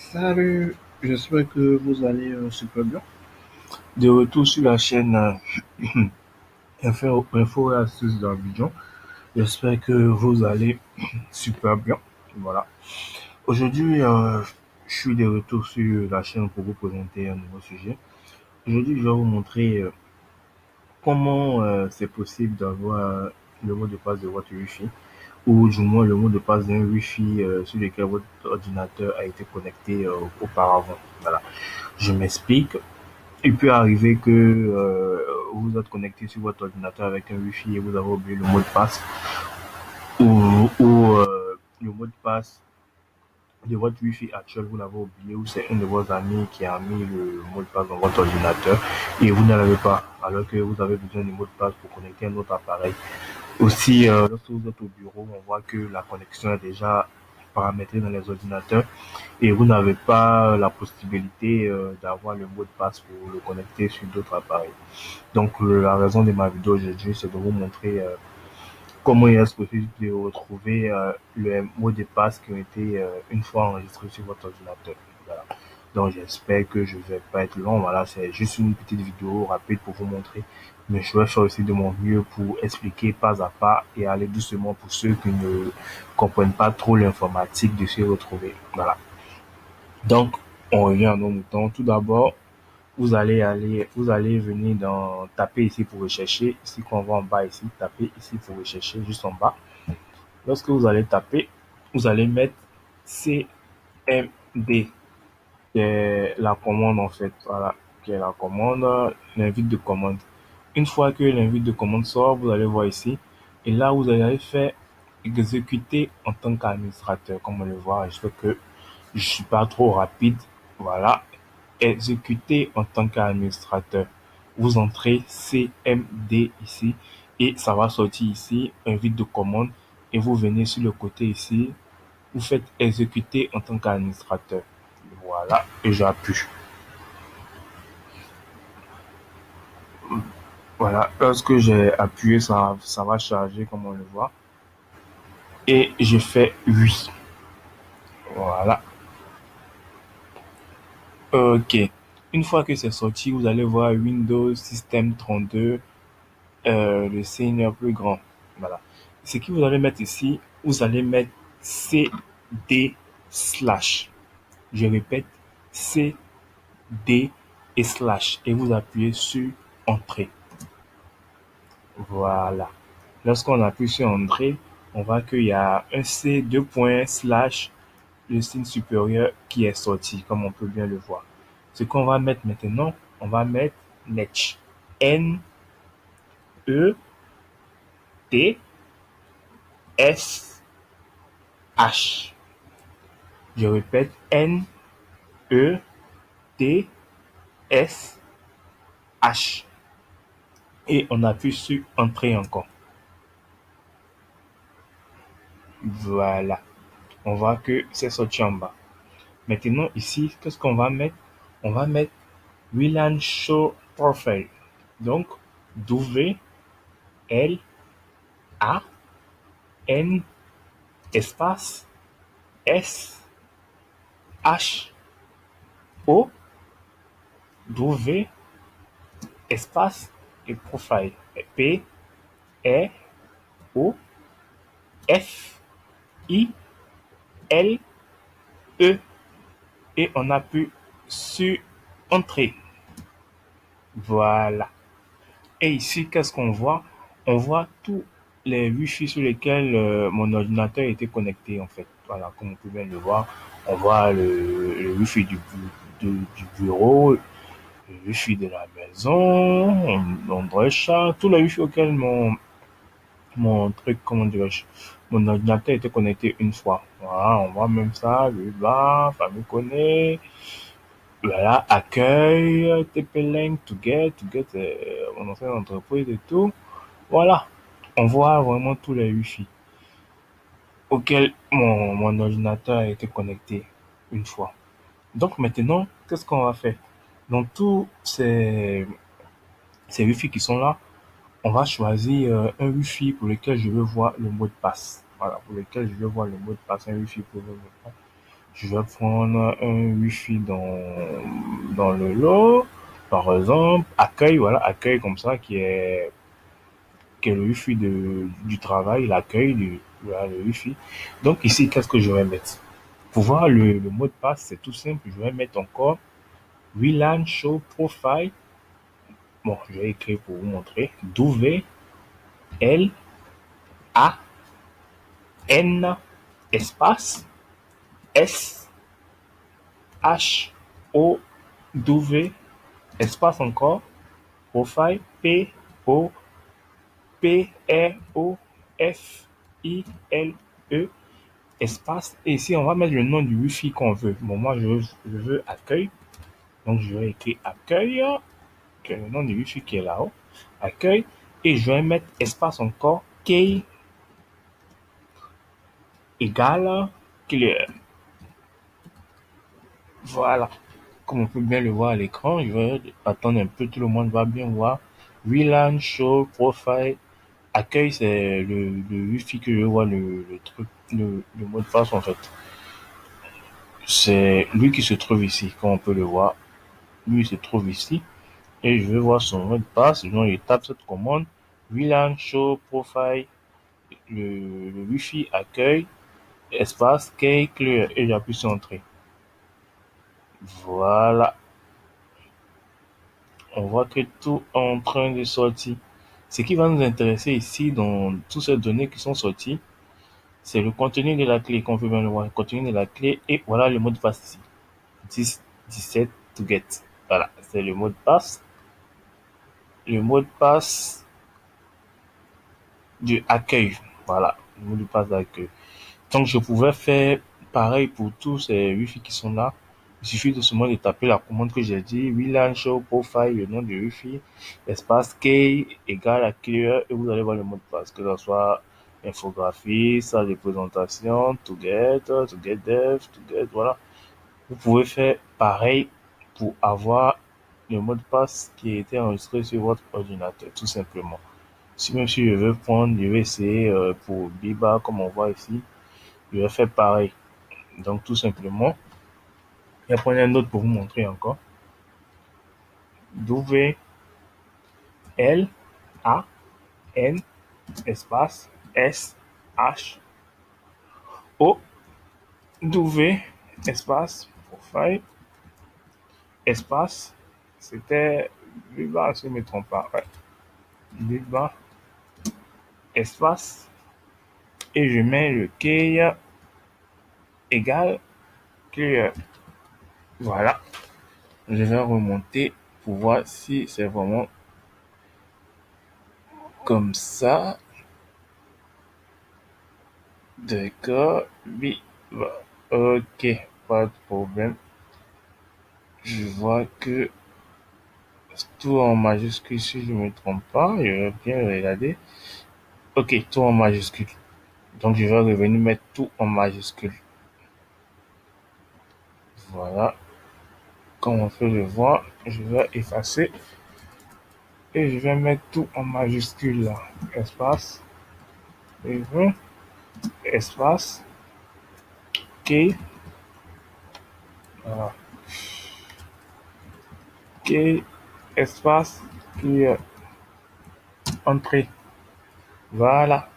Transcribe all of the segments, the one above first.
Salut, j'espère que vous allez super bien. De retour sur la chaîne Info et Astuces d'Abidjan. J'espère que vous allez super bien. Voilà. Aujourd'hui, je suis de retour sur la chaîne pour vous présenter un nouveau sujet. Aujourd'hui, je vais vous montrer comment c'est possible d'avoir le mot de passe de votre Wi-Fi ou du moins le mot de passe d'un Wi-Fi sur lequel votre ordinateur a été connecté auparavant. Voilà. Je m'explique. Il peut arriver que vous êtes connecté sur votre ordinateur avec un Wi-Fi et vous avez oublié le mot de passe ou le mot de passe de votre Wi-Fi actuel, vous l'avez oublié ou c'est un de vos amis qui a mis le mot de passe dans votre ordinateur et vous ne l'avez pas alors que vous avez besoin du mot de passe pour connecter un autre appareil. Aussi, lorsque vous êtes au bureau, on voit que la connexion est déjà paramétrée dans les ordinateurs et vous n'avez pas la possibilité d'avoir le mot de passe pour le connecter sur d'autres appareils. Donc, la raison de ma vidéo aujourd'hui, c'est de vous montrer comment il est possible de retrouver les mots de passe qui ont été une fois enregistrés sur votre ordinateur. Voilà. Donc, j'espère que je ne vais pas être long. Voilà, c'est juste une petite vidéo rapide pour vous montrer. Mais je vais faire aussi de mon mieux pour expliquer pas à pas et aller doucement pour ceux qui ne comprennent pas trop l'informatique de s'y retrouver. Voilà. Donc, on revient à nos moutons. Tout d'abord, vous allez venir dans, taper ici pour rechercher. Ici qu'on va en bas ici, taper ici pour rechercher juste en bas. Lorsque vous allez taper, vous allez mettre CMD, qui est la commande en fait. Voilà, qui est la commande, l'invite de commande. Une fois que l'invite de commande sort, vous allez voir ici. Et là, vous allez faire exécuter en tant qu'administrateur. Comme on le voit, je sais que je suis pas trop rapide. Voilà, exécuter en tant qu'administrateur. Vous entrez CMD ici et ça va sortir ici, invite de commande et vous venez sur le côté ici, vous faites exécuter en tant qu'administrateur. Voilà, et j'appuie. Voilà, lorsque j'ai appuyé, ça va charger comme on le voit. Et je fais oui. Voilà. Ok. Une fois que c'est sorti, vous allez voir Windows System 32 le signe plus grand. Voilà. Ce que vous allez mettre ici, vous allez mettre CD slash. Je répète, CD et slash. Et vous appuyez sur Entrée. Voilà. Lorsqu'on appuie sur Entrée, on voit qu'il y a un C, deux points, slash, le signe supérieur qui est sorti, comme on peut bien le voir. Ce qu'on va mettre maintenant, on va mettre Netch. N-E-T-S-H. Je répète, N-E-T-S-H. Et on appuie sur Entrée encore. Voilà. On voit que c'est sorti en bas. Maintenant, ici, qu'est-ce qu'on va mettre? On va mettre WLAN Show Profile. Donc, W, L, A, N, espace, S, H, O, W, espace et profile. P, E, O, F, I, L, E. Et on appuie sur Entrée. Voilà. Et ici, qu'est-ce qu'on voit? On voit tous les Wi-Fi sur lesquels mon ordinateur était connecté, en fait. Voilà, comme on peut bien le voir, on voit le Wi-Fi du bureau, le Wi-Fi de la maison, l'endroit chat, tous les Wi-Fi auxquels mon truc, comment dirais-je, mon ordinateur était connecté une fois. Voilà, on voit même ça, le bas, famille connaît, voilà, accueil, TP-Link, to get mon ancienne entreprise et tout. Voilà, on voit vraiment tous les Wi-Fi auxquels mon ordinateur a été connecté une fois. Donc maintenant, qu'est-ce qu'on va faire? Donc tous ces Wi-Fi qui sont là, on va choisir un Wi-Fi pour lequel je veux voir le mot de passe. Voilà, pour lequel je veux voir le mot de passe, un Wi-Fi pour le mot de passe. Je vais prendre un Wi-Fi dans le lot. Par exemple, accueil, voilà, accueil comme ça, qui est le Wi-Fi du travail, l'accueil voilà, le Wi-Fi. Donc ici, qu'est-ce que je vais mettre? Pour voir le mot de passe, c'est tout simple. Je vais mettre encore WLAN Show Profile. Bon, je vais écrire pour vous montrer. W L A N espace S H O W espace encore profile P O P-R-O-F-I-L-E espace. Et ici, on va mettre le nom du Wi-Fi qu'on veut. Bon, moi, je veux accueil. Donc, je vais écrire accueil, qui est le nom du Wi-Fi qui est là-haut. Accueil. Et je vais mettre espace encore key égale clear. Voilà. Comme on peut bien le voir à l'écran, je vais attendre un peu, tout le monde va bien voir. WLAN show profile. Accueil, c'est le Wi-Fi que je vois, le truc, le mot de passe en fait. C'est lui qui se trouve ici, comme on peut le voir. Lui il se trouve ici. Et je vais voir son mot de passe. Donc, il tape cette commande. WLAN show profile, le Wi-Fi accueil, espace, key clear. Et j'appuie sur entrée. Voilà. On voit que tout est en train de sortir. Ce qui va nous intéresser ici, dans toutes ces données qui sont sorties, c'est le contenu de la clé, qu'on peut bien le voir. Le contenu de la clé, et voilà le mot de passe ici. 10, 17 to get. Voilà, c'est le mot de passe. Le mot de passe du accueil. Voilà, le mot de passe d'accueil. Donc, je pouvais faire pareil pour tous ces Wi-Fi qui sont là. Il suffit de seulement de taper la commande que j'ai dit, WLAN show profile, le nom du Wi-Fi, espace key égale à clear, et vous allez voir le mot de passe, que ce soit infographie, salle de présentation, to get dev, to get, voilà. Vous pouvez faire pareil pour avoir le mot de passe qui a été enregistré sur votre ordinateur, tout simplement. Même si je veux prendre, je vais essayer pour Biba, comme on voit ici, je vais faire pareil. Donc, tout simplement, je vais prendre un autre pour vous montrer encore. W L A N espace S H O W espace profile espace, c'était Biba si je ne me trompe pas. Ouais. Biba espace, et je mets le key égale clear. Voilà. Je vais remonter pour voir si c'est vraiment comme ça. D'accord. Oui. Ok. Pas de problème. Je vois que tout en majuscule, si je ne me trompe pas. Je vais bien regarder. Ok, tout en majuscule. Donc, je vais revenir mettre tout en majuscule. Voilà. Comme on peut le voir, je vais effacer. Et je vais mettre tout en majuscule là. Espace. Et espace. Ok. Voilà. Ok. Espace. Puis entrée. Voilà.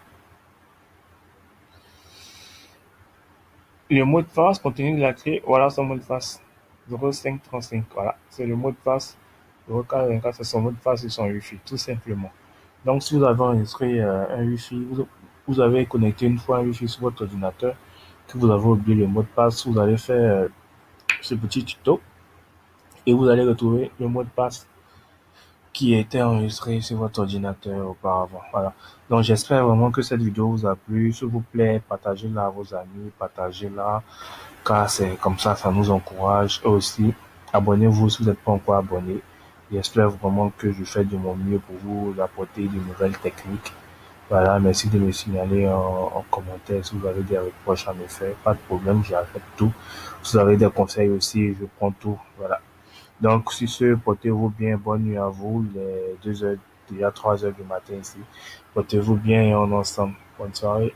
Le mot de passe contenu de la clé, voilà son mot de passe. 0535, voilà. C'est le mot de passe. 0424, c'est son mot de passe et son Wi-Fi, tout simplement. Donc, si vous avez enregistré un Wi-Fi, vous avez connecté une fois un Wi-Fi sur votre ordinateur, que vous avez oublié le mot de passe, vous allez faire ce petit tuto et vous allez retrouver le mot de passe qui était enregistré sur votre ordinateur auparavant. Voilà. Donc, j'espère vraiment que cette vidéo vous a plu. S'il vous plaît, partagez-la à vos amis, partagez-la, car c'est comme ça nous encourage. Et aussi, abonnez-vous si vous n'êtes pas encore abonné. J'espère vraiment que je fais de mon mieux pour vous apporter de nouvelles techniques. Voilà, merci de me signaler en commentaire si vous avez des reproches à me faire. Pas de problème, j'accepte tout. Si vous avez des conseils aussi, je prends tout. Voilà. Donc, sur ce, portez-vous bien. Bonne nuit à vous. Il est 2 heures, déjà 3 heures du matin ici. Portez-vous bien et on est ensemble. Bonne soirée.